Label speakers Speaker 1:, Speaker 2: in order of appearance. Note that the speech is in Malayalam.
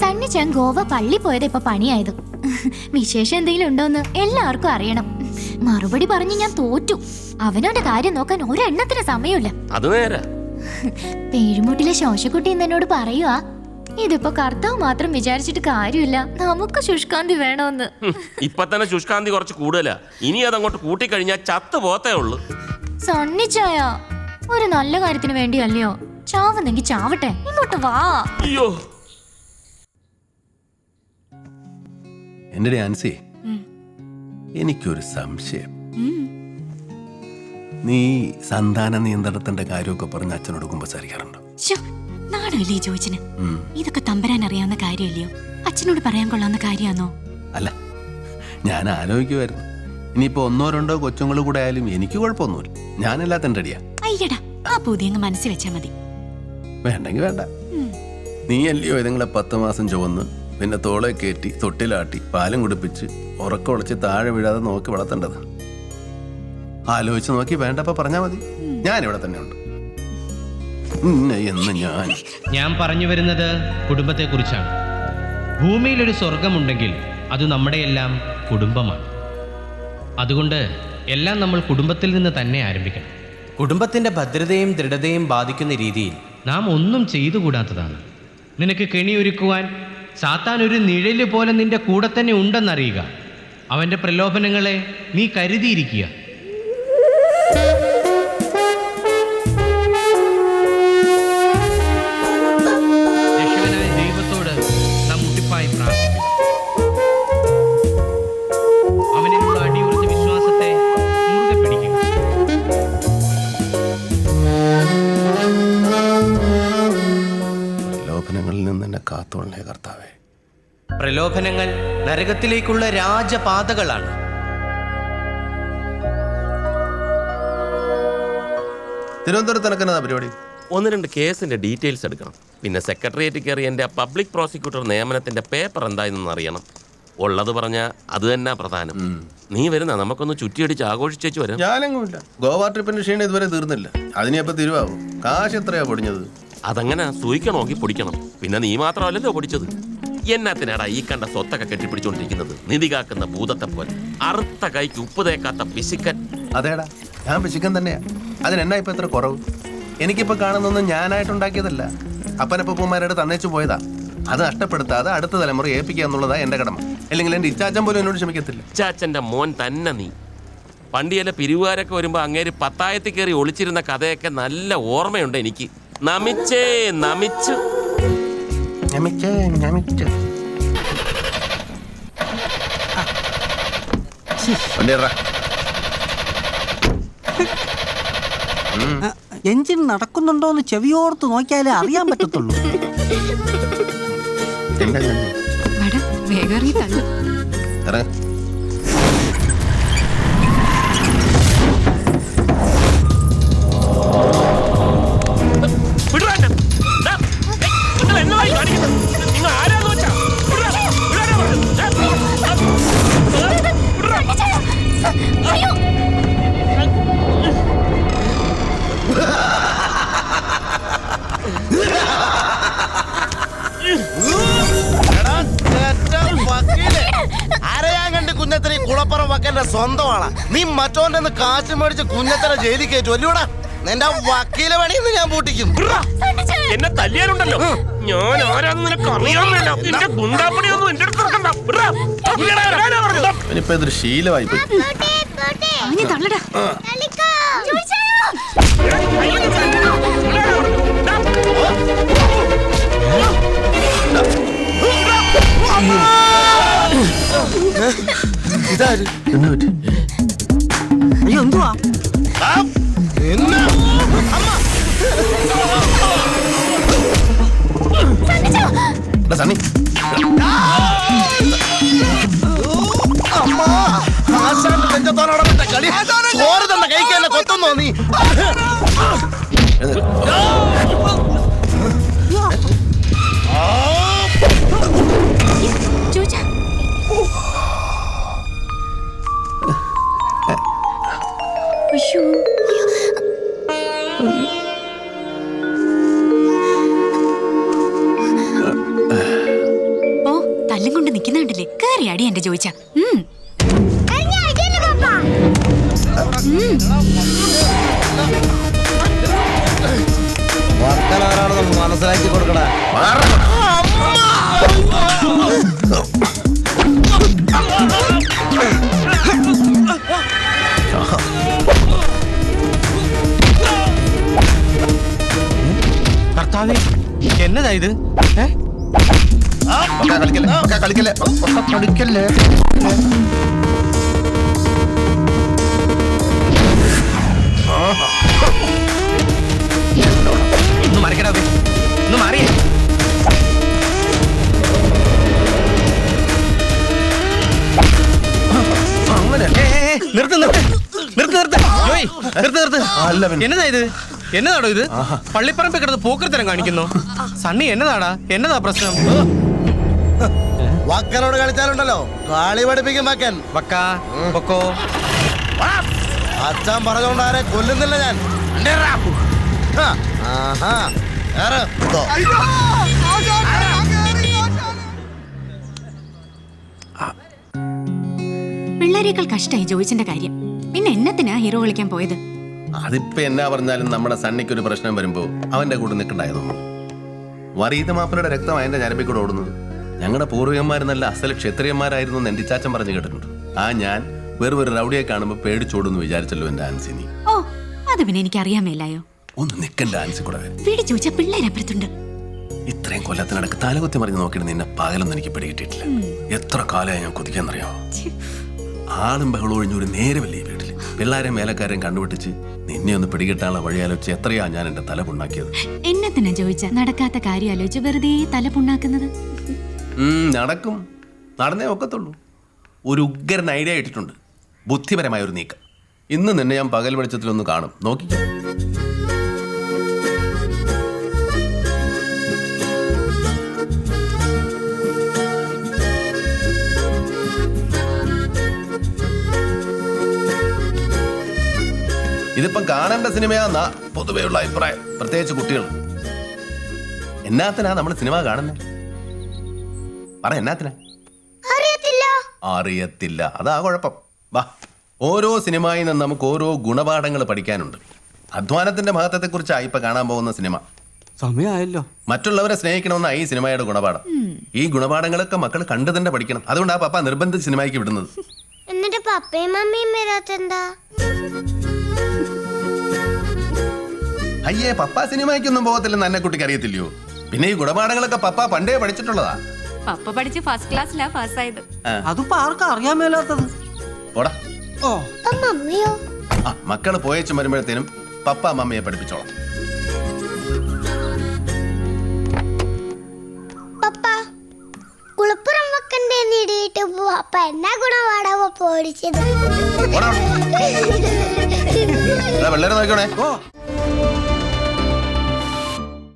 Speaker 1: സണ്ണിച്ചാൻ ഗോവ പള്ളി പോയത് ഇപ്പൊ പണിയായത്. വിശേഷം എന്തെങ്കിലും ഉണ്ടോന്ന് എല്ലാവർക്കും അറിയണം. മറുപടി പറഞ്ഞ് ഞാൻ തോറ്റു. അവനവന്റെ കാര്യം നോക്കാൻ ഒരെണ്ണത്തിന് സമയമില്ല.
Speaker 2: അത് നേരാ.
Speaker 1: പേരുമുട്ടിലെ ശോശക്കുട്ടി എന്നോട് പറയുവാ, ഇതിപ്പോ കർത്താവ് മാത്രം വിചാരിച്ചിട്ട് കാര്യമില്ല, നമുക്ക് ശുഷ്കാന്തി വേണമെന്ന്.
Speaker 2: ഇപ്പൊ തന്നെ ശുഷ്കാന്തി കുറച്ച് കൂടുതലാ. ഇനി അതങ്ങോട്ട് കൂട്ടിക്കഴിഞ്ഞാൽ ചത്തു പോത്തേ ഉള്ളു.
Speaker 1: സണ്ണിച്ചായ ഒരു നല്ല കാര്യത്തിന് വേണ്ടിയല്ലയോ? ചാവുന്നെങ്കി ചാവട്ടെ, ഇങ്ങോട്ട് വാ.
Speaker 2: അയ്യോ,
Speaker 3: എന്റെ ആൻസി, എനിക്കൊരു സംശയം. നീ സന്താന നിയന്ത്രണത്തിന്റെ കാര്യമൊക്കെ പറഞ്ഞ് അച്ഛനോട് കുമ്പസാരിക്കാറുണ്ടോ?
Speaker 4: നാണല്ലേ ചോദിച്ചിന്? ഇതൊക്കെ തമ്പരാൻ അറിയാവുന്ന കാര്യമല്ലയോ? അച്ഛനോട് പറയാൻ കൊള്ളാവുന്ന കാര്യമാണോ?
Speaker 3: അല്ല, ഞാൻ ആലോചിക്കുമായിരുന്നു, ഇനിയിപ്പോ ഒന്നോ രണ്ടോ കൊച്ചുങ്ങൾ കൂടെ ആയാലും എനിക്ക് കുഴപ്പമൊന്നുമില്ല, ഞാനെല്ലാത്തിനും റെഡിയാ.
Speaker 4: അയ്യടാ, ആ പൂതി അങ്ങ് മനസ്സിൽ വെച്ചാ മതി.
Speaker 3: വേണ്ടെങ്കിൽ വേണ്ട. നീ അല്ലയോ ഇതുങ്ങളെ 10 മാസം ചുവന്ന് പിന്നെ തോളെ കയറ്റി തൊട്ടിലാട്ടി പാലും കുടിപ്പിച്ച് ഉറക്കൊളച്ച് താഴെ വീഴാതെ നോക്കി വളർത്തേണ്ടത്. ആലോചിച്ച് നോക്കി വേണ്ടപ്പോ പറഞ്ഞാ മതി, ഞാനിവിടെ തന്നെ ഉണ്ട്.
Speaker 5: ഞാൻ പറഞ്ഞു വരുന്നത് കുടുംബത്തെ കുറിച്ചാണ്. ഭൂമിയിലൊരു സ്വർഗമുണ്ടെങ്കിൽ അത് നമ്മുടെയെല്ലാം കുടുംബമാണ്. അതുകൊണ്ട് എല്ലാം നമ്മൾ കുടുംബത്തിൽ നിന്ന് തന്നെ ആരംഭിക്കണം.
Speaker 6: കുടുംബത്തിന്റെ ഭദ്രതയും ദൃഢതയും ബാധിക്കുന്ന രീതിയിൽ
Speaker 5: നാം ഒന്നും ചെയ്തുകൂടാത്തതാണ്. നിനക്ക് കെണിയൊരുക്കുവാൻ സാത്താൻ ഒരു നിഴല് പോലെ നിന്റെ കൂടെ തന്നെ ഉണ്ടെന്നറിയുക. അവന്റെ പ്രലോഭനങ്ങളെ നീ കരുതിയിരിക്കുക. രക്ഷകനായ ദൈവത്തോട് നാം മുട്ടിപ്പായി പ്രാർത്ഥിക്കും. അവനിലുള്ള അടിയുറച്ച വിശ്വാസത്തെ മുറുകെ പിടിക്കുക.
Speaker 3: പ്രലോഭനങ്ങളിൽ നിന്ന് എന്നെ കാത്തോളണേ കർത്താവേ.
Speaker 6: പ്രലോഭനങ്ങൾ നരകത്തിലേക്കുള്ള രാജപാതകളാണ്.
Speaker 3: തിരുവനന്തപുരത്ത് നടക്കുന്ന പരിപാടി
Speaker 2: 1-2 കേസിന്റെ ഡീറ്റെയിൽസ് എടുക്കണം. പിന്നെ സെക്രട്ടേറിയറ്റ് കയറി എൻ്റെ പബ്ലിക് പ്രോസിക്യൂട്ടർ നിയമനത്തിന്റെ പേപ്പർ എന്തായെന്ന് അറിയണം. ഉള്ളത് പറഞ്ഞ അത് തന്നെ പ്രധാനം. നീ വരുന്ന നമുക്കൊന്ന് ചുറ്റിയടിച്ച് ആഘോഷിച്ചു വരാം.
Speaker 3: ഞാനെങ്ങുമില്ല. ഗോവ ട്രിപ്പിന്റെ ക്ഷീണം ഇതുവരെ തീർന്നില്ല. അതിനിപ്പോ തിരുവാവും. കാശ് എത്രയാ പൊടിഞ്ഞത്?
Speaker 2: അതങ്ങനെ സൂയിക്കണോക്കി പൊടിക്കണം. പിന്നെ നീ മാത്രമല്ലല്ലോ പൊടിച്ചത്. എന്നാത്തിനാടാ ഈ കണ്ട സ്വത്തൊക്കെ കെട്ടിപ്പിടിച്ചോണ്ടിരിക്കുന്നത്? നിധി കാക്കുന്ന ഭൂതത്തെ പോലെ. അറുത്ത കൈക്ക് ഉപ്പ് തേക്കാത്ത പിശുക്കൻ.
Speaker 3: അതേടാ, ഞാൻ പിശുക്കൻ തന്നെയാ. അതിനെന്നാ ഇപ്പൊ എത്ര കുറവ്? എനിക്കിപ്പോ കാണുന്നൊന്നും ഞാനായിട്ടുണ്ടാക്കിയതല്ല, അപ്പനപ്പൂപ്പന്മാരോട് തന്നേച്ചു പോയതാ. അത് നഷ്ടപ്പെടുത്താതെ അടുത്ത തലമുറ ഏൽപ്പിക്കുക എന്നുള്ളതാ എന്റെ കടമ. അല്ലെങ്കിൽ എന്റെ ഇച്ചാച്ചൻ പോലും എന്നോട് ക്ഷമിക്കത്തില്ല.
Speaker 2: ഇച്ചാച്ചന്റെ മോൻ തന്നെ നീ. പണ്ടിയല്ല പിരിവുകാരൊക്കെ വരുമ്പോ അങ്ങേര് പത്തായത്തിൽ കയറി ഒളിച്ചിരുന്ന കഥയൊക്കെ നല്ല ഓർമ്മയുണ്ട് എനിക്ക്. നമിച്ചേ നമിച്ചു.
Speaker 7: എഞ്ചിൻ നടക്കുന്നുണ്ടോന്ന് ചെവിയോർത്ത് നോക്കിയാലേ അറിയാൻ പറ്റത്തുള്ളൂ.
Speaker 8: കുളപ്പുറം വക്കലിന്റെ സ്വന്തമാണ് നീ. മറ്റോന്റെ കാശ് മേടിച്ച് കുഞ്ഞത്തര ജയിലിൽ കയറ്റും അല്ലൂടാ. നിന്റെ വക്കീലെ പണിന്ന് ഞാൻ പൂട്ടിക്കും.
Speaker 2: എന്നെ തല്ലിയാലുണ്ടല്ലോ ഞാൻ ആരാന്ന് നിനക്ക് അറിയാൻ.
Speaker 3: ഇതൊരു ശീലമായി പോയി.
Speaker 8: ഇതാര്?
Speaker 7: അയ്യോ, എന്തുവാ?
Speaker 3: സണ്ണി,
Speaker 8: ചോറ് തന്നെ കഴിക്കാൻ കൊത്തുന്നോ നീ?
Speaker 4: തല്ലും കൊണ്ട് നിൽക്കുന്നുണ്ടല്ലേ? കേറി അടി എന്റെ ചോദിച്ച.
Speaker 8: വർക്കനാരാണെന്ന് മനസ്സിലാക്കി കൊടുക്കടാ.
Speaker 6: കർത്താവേ, എന്നതാ ഇത്?
Speaker 3: കളിക്കല്ലേ
Speaker 6: ഒന്ന് മറിക്കടാ, ഒന്ന് മാറിയേ. എന്നതാ ഇത്? എന്നതാടോ ഇത്? പള്ളിപ്പറമ്പിൽ കിടന്ന് പോക്കർത്തരം കാണിക്കുന്നു. സണ്ണി, എന്നതാടാ? എന്നതാ പ്രശ്നം?
Speaker 8: വക്കനോട് കളിച്ചാലുണ്ടല്ലോ കളി പഠിപ്പിക്കും വക്കൻ.
Speaker 6: വക്കാ പൊക്കോ.
Speaker 8: അച്ഛൻ പറഞ്ഞോണ്ട് ആരെ കൊല്ലുന്നില്ല ഞാൻ. ആഹാ. കേറ്. ഇതോ.
Speaker 4: പിള്ളേരേക്കാൾ കഷ്ടായി ജോയിച്ചിന്റെ കാര്യം. പിന്നെ എന്നത്തിനാ ഹീറോ വിളിക്കാൻ പോയത്?
Speaker 3: അതിപ്പോ എന്നാ പറഞ്ഞാലും നമ്മുടെ സണ്ണിക്കൊരു പ്രശ്നം വരുമ്പോ അവന്റെ കൂടെ നിൽക്കണ്ടായിരുന്നു. വറീത മാപ്പിളയുടെ രക്തം അതിന്റെ ഞരമ്പിൽ കൂടെ ഓടുന്നത്. ഞങ്ങളുടെ പൂർവികന്മാർ നല്ല അസൽ ക്ഷത്രിയന്മാരായിരുന്നു എന്ന് എന്റെ ചാച്ചൻ പറഞ്ഞു കേട്ടിട്ടുണ്ട്. ഞാൻ വെറും ഒരു റൗഡിയെ കാണുമ്പോൾ പേടിച്ചോടുന്നു വിചാരിച്ചല്ലോ എന്റെ ആൻസിനി.
Speaker 4: ഓ, അത് പിന്നെ എനിക്ക് അറിയാൻ മേലായോ?
Speaker 3: ഒന്ന് നിൽക്കണ്ട ആൻസി കൂടെ.
Speaker 4: വീട് ചോദിച്ച പിള്ളേരപ്പുറത്തുണ്ട്.
Speaker 3: ഇത്രയും കൊല്ലത്തിനടക്ക് തലകുത്തി മറിഞ്ഞ് നോക്കിയിട്ട് നിന്നെ പകലൊന്നും എനിക്ക് പിടികിട്ടിട്ടില്ല. എത്ര കാലമായി ഞാൻ കൊതിക്കാന്നറിയാമോ? ആളും ബഹളം ഒഴിഞ്ഞ ഒരു നേരമല്ലേ ഈ വീട്ടില്. പിള്ളേരെയും മേലക്കാരെയും കണ്ടുപിടിച്ച് നിന്നെ ഒന്ന് പിടികിട്ടാനുള്ള വഴിയാലോചിച്ച് എത്രയാ ഞാൻ എന്റെ തല പുണ്ണാക്കിയത്.
Speaker 4: എന്നത്തിനാ ചോദിച്ച നടക്കാത്ത കാര്യം ആലോചിച്ച് വെറുതെ തല പുണ്ണാക്കുന്നത്?
Speaker 3: നടക്കും, നടന്നേ ഒക്കത്തുള്ളൂ. ഒരു ഉഗ്രൻ ഐഡിയ ഇട്ടിട്ടുണ്ട്, ബുദ്ധിപരമായ ഒരു നീക്കം. ഇന്ന് നിന്നെ ഞാൻ പകൽ വെളിച്ചത്തിലൊന്ന് കാണും, നോക്കിക്കോ. ഇതിപ്പം കാണേണ്ട സിനിമയാന്നാ പൊതുവെയുള്ള അഭിപ്രായം, പ്രത്യേകിച്ച് കുട്ടികൾ. എന്നാത്തിനാ നമ്മൾ സിനിമ കാണുന്നത്? പറ, എന്നാത്തിനാ? അറിയത്തില്ല, അതാ കുഴപ്പം. വാ, ഓരോ സിനിമയിൽ നിന്ന് നമുക്ക് ഓരോ ഗുണപാഠങ്ങൾ പഠിക്കാനുണ്ട്. അധ്വാനത്തിന്റെ മഹത്വത്തെക്കുറിച്ചാണ് ഇപ്പൊ കാണാൻ പോകുന്ന സിനിമ.
Speaker 7: സമയമായല്ലോ.
Speaker 3: മറ്റുള്ളവരെ സ്നേഹിക്കണമെന്നാ ഈ സിനിമയുടെ ഗുണപാഠം. ഈ ഗുണപാഠങ്ങളൊക്കെ മക്കൾ കണ്ടു തന്നെ പഠിക്കണം. അതുകൊണ്ടാ പപ്പ നിർബന്ധിച്ച് സിനിമയ്ക്ക് വിടുന്നത്.
Speaker 9: എന്നിട്ട് പപ്പയും മമ്മിയും വരാത്തെന്താ?
Speaker 3: അയ്യേ, പപ്പ സിനിമയ്ക്കൊന്നും പോകത്തില്ലെന്ന് എന്നെ കുട്ടിക്ക് അറിയത്തില്ലയോ? പിന്നെ ഈ ഗുണപാഠങ്ങളൊക്കെ പപ്പ പണ്ടേ പഠിച്ചിട്ടുള്ളതാ.
Speaker 4: പപ്പ പഠിച്ച് ഫസ്റ്റ് ക്ലാസ്സിലാ പാസ്സായത്.
Speaker 7: അതിപ്പോ ആർക്കും അറിയാൻ മേലാത്തത്.
Speaker 3: ഓടാ.
Speaker 9: മമ്മിയോ?
Speaker 3: ആ, മക്കള് പോയച്ചും വരുമ്പോഴത്തേനും പപ്പ മമ്മിയെ പഠിപ്പിച്ചോളാം.
Speaker 9: പപ്പ കുളപ്പുറം വെക്കണ്ടേ നീടിയിട്ട് പപ്പ എന്നാ ഗുണപാഠമോ പോടിച്ചത്?
Speaker 3: വെള്ളേരെ നോക്കണേ.